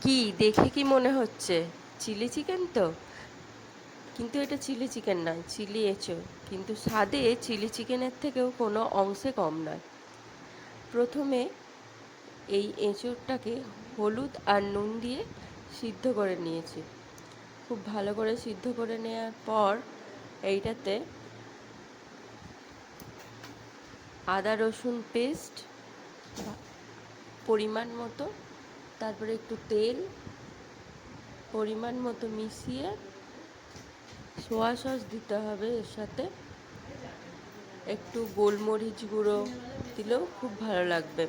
কি দেখে কি মনে হচ্ছে? চিলি চিকেন তো, কিন্তু এটা চিলি চিকেন নয়, চিলি এঁচোড়। কিন্তু স্বাদে চিলি চিকেনের থেকেও কোনো অংশে কম নয়। প্রথমে এই এঁচোড়টাকে হলুদ আর নুন দিয়ে সিদ্ধ করে নিয়েছি। খুব ভালো করে সিদ্ধ করে নেওয়ার পর এইটাতে আদা রসুন পেস্ট পরিমাণ মতো, তারপরে একটু তেল পরিমাণ মতো মিশিয়ে সোয়া সস দিতে হবে। এর সাথে একটু গোলমরিচ গুঁড়ো দিলেও খুব ভালো লাগবে।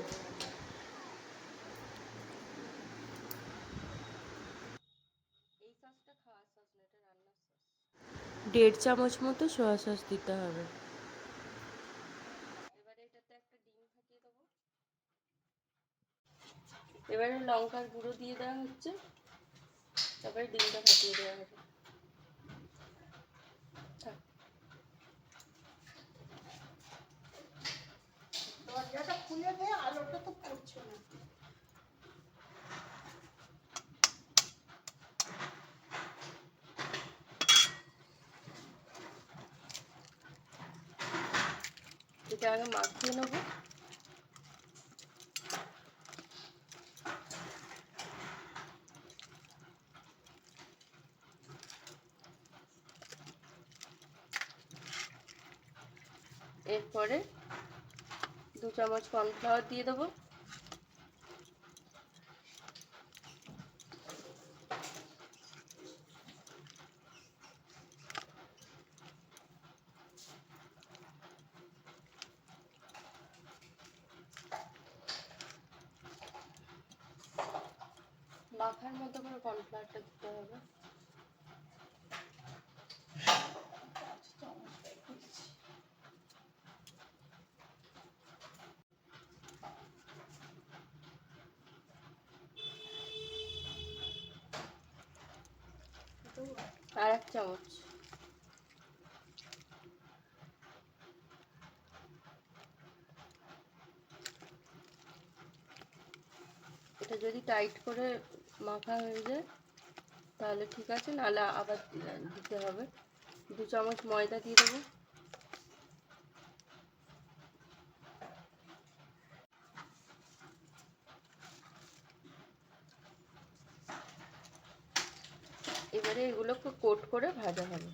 1.5 চামচ মতো সোয়া সস দিতে হবে। এবারে লঙ্কার গুঁড়ো দিয়ে দেওয়া হচ্ছে, তারপরে ডিমটা ফাটিয়ে দেওয়া হবে। দরজাটা খুলে দে, আলোটা তো পড়ছে না। এটা আগে মাখিয়ে নেবো। এরপরে 2 চামচ কর্নফ্লাওয়ার দিয়ে দেবো। মাখার মতো করে কর্নফ্লাওয়ারটা দিতে হবে। আর 1 চামচ। এটা যদি টাইট করে মাখা হয়ে যায় তাহলে ঠিক আছে, নাহলে আবার দিতে হবে। 2 চামচ ময়দা দিয়ে দেবো। এবারে এগুলোকে কোট করে ভাজা হবে।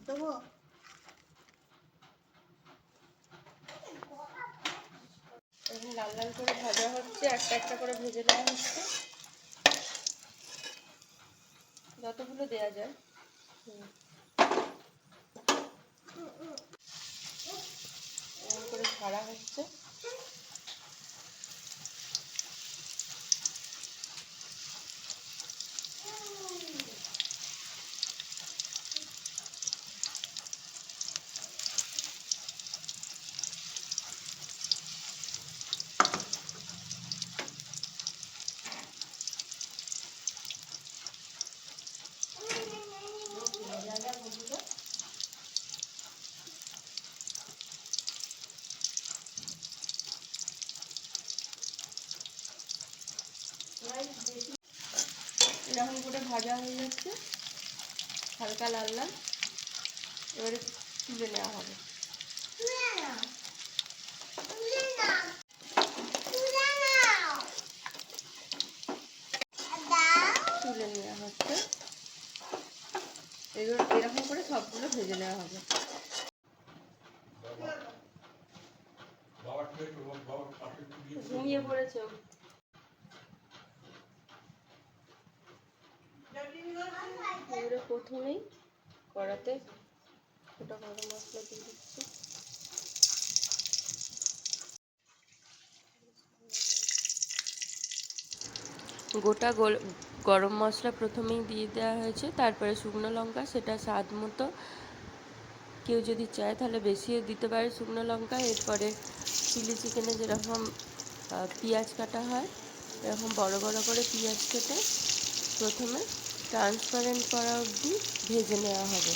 দেবো এখন লাল লাল করে ভাজা হচ্ছে, একটা একটা করে ভেজে নেওয়া হচ্ছে, যতগুলো দেয়া যায়। এরকম করে ছাড়া হচ্ছে। এরকম করে ভাজা হয়ে যাচ্ছে, হালকা লাল লাল। এবারে তুলে নেওয়া হবে। তুলে নেওয়া হচ্ছে। এগুলো এরকম করে সবগুলো ভেজে নেওয়া হবে। ঘুমিয়ে পড়েছে। এবারে প্রথমেই কড়াতে গোটা গরম মশলা দিয়ে দিচ্ছি। গোটা গরম মশলা প্রথমেই দিয়ে দেওয়া হয়েছে, তারপরে শুকনো লঙ্কা, সেটা স্বাদ মতো। কেউ যদি চায় তাহলে বেশিও দিতে পারে শুকনো লঙ্কা। এরপরে চিলি চিকেনে যেরকম পেঁয়াজ কাটা হয় এরকম বড় বড় করে পেঁয়াজ কেটে প্রথমে ট্রান্সপারেন্ট করা অবধি ভেজে নেওয়া হবে।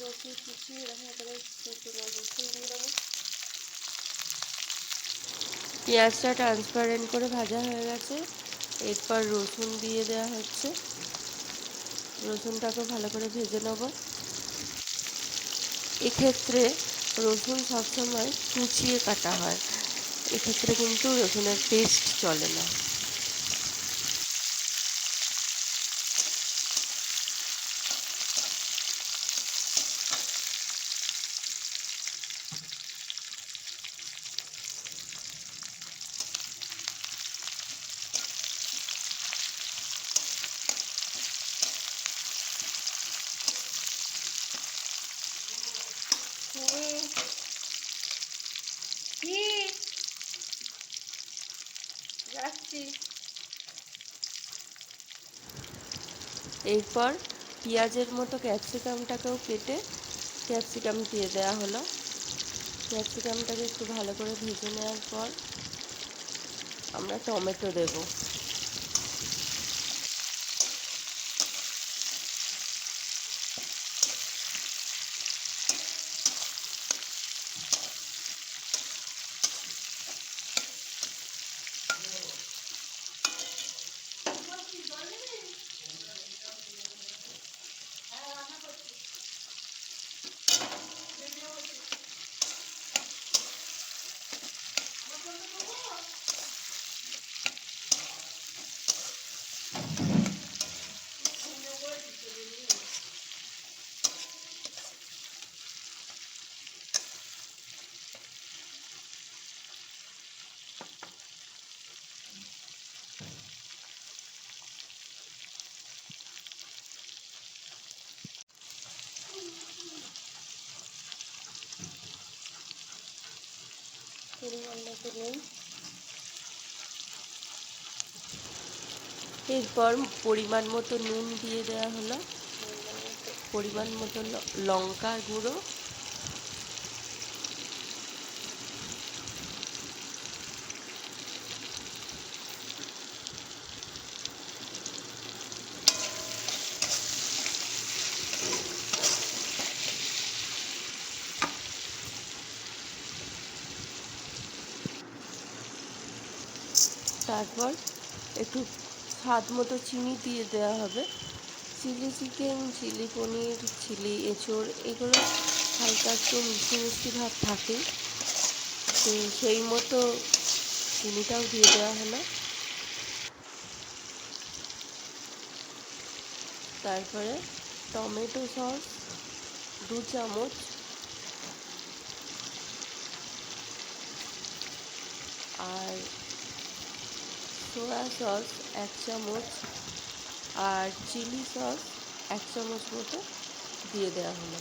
রসুন কুচি এরকম করে রসুন দিয়ে দেবো। পেঁয়াজটা ট্রান্সপারেন্ট করে ভাজা হয়ে গেছে, এরপর রসুন দিয়ে দেওয়া হচ্ছে। রসুনটাকে ভালো করে ভেজে নেব। এক্ষেত্রে রসুন সবসময় কুচিয়ে কাটা হয়, এক্ষেত্রে কিন্তু রসুনের পেস্ট চলে না। এরপর পেঁয়াজের মতো ক্যাপসিকামটাকেও কেটে ক্যাপসিকাম দিয়ে দেওয়া হলো। ক্যাপসিকামটাকে একটু ভালো করে ভেজে নেওয়ার পর আমরা টমেটো দেব। এরপর পরিমাণ মতো নুন দিয়ে দেওয়া হলো, পরিমাণ মতো লঙ্কার গুঁড়ো, তারপর একটু স্বাদ মতো চিনি দিয়ে দেওয়া হবে। চিলি চিকেন, চিলি পনির, চিলি এঁচোড় এগুলো হালকা একটু মিষ্টি মিষ্টি ভাব থাকে, তো সেই মতো চিনিটাও দিয়ে দেওয়া হলো। তারপরে টমেটো সস 2 চামচ, আর সোয়া সস 1 চামচ, আর চিলি সস 1 চামচ মতো দিয়ে দেওয়া হলো।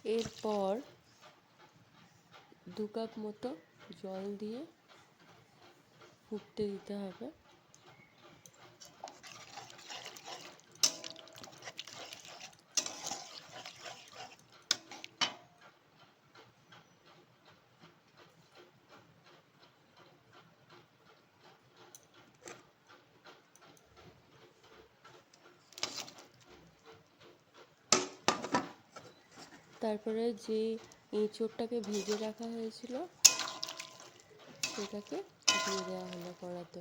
এরপর 2 কাপ মতো জল দিয়ে ফুটতে দিতে হবে। তারপরে যে এঁচোড়টাকে ভেজে রাখা হয়েছিল সেটাকে দিয়ে দেওয়া হলো কড়াতে।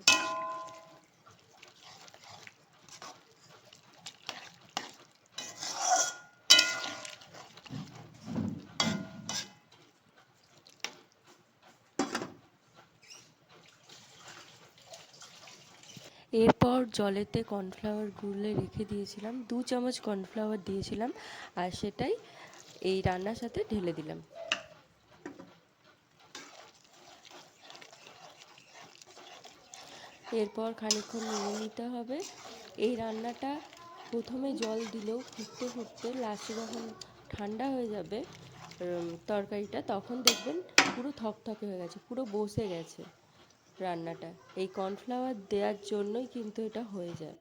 এরপর জলেতে কর্নফ্লাওয়ার গুলে রেখে দিয়েছিলাম, 2 চামচ কর্নফ্লাওয়ার দিয়েছিলাম, আর সেটাই এই রান্নার সাথে ঢেলে দিলাম। এরপর খানিকক্ষণ নেড়ে নিতে হবে। এই রান্নাটা প্রথমে জল দিলেও ফুটতে ফুটতে লাস্টে যখন ঠান্ডা হয়ে যাবে তরকারিটা, তখন দেখবেন পুরো থকথকে হয়ে গেছে, পুরো বসে গেছে রান্নাটা। এই কর্নফ্লাওয়ার দেওয়ার জন্যই কিন্তু এটা হয়ে যায়।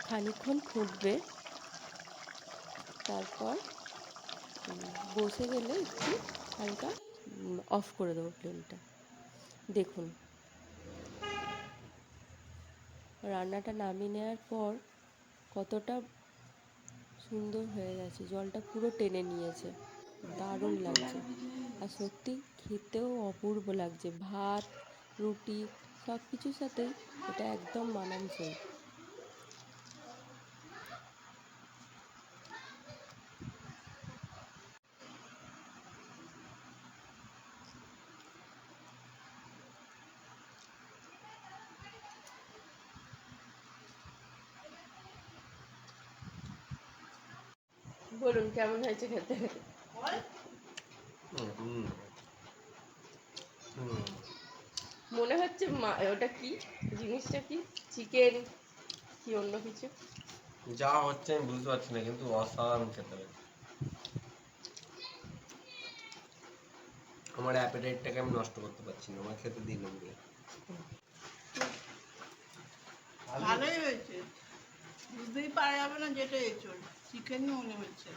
খানিকক্ষণ ফুটবে, তারপর বসে গেলে একটু হালকা অফ করে দেবো ফ্লেমটা। দেখুন রান্নাটা নামিয়ে নেওয়ার পর কতটা সুন্দর হয়ে গেছে, জলটা পুরো টেনে নিয়েছে, দারুণ লাগছে। আর সত্যি খেতেও অপূর্ব লাগছে, ভাত রুটি সব কিছুর সাথেই এটা একদম মানানসই। বলুন কেমন হয়েছে খেতে? মনে হচ্ছে ওটা কি জিনিসটা, কি চিকেন কি অন্য কিছু? যা হচ্ছে আমি বুঝতে পারছি না, কিন্তু অসাধারণ খেতে হবে। আমার অ্যাপেটাইটটাকে আমি নষ্ট করতে পারছি না, আমার খেতে দিন দিয়ে। ভালোই হয়েছে, বুঝতেই পারা যাবে না যেটা এঁচোড়, চিকেনই মনে হচ্ছে।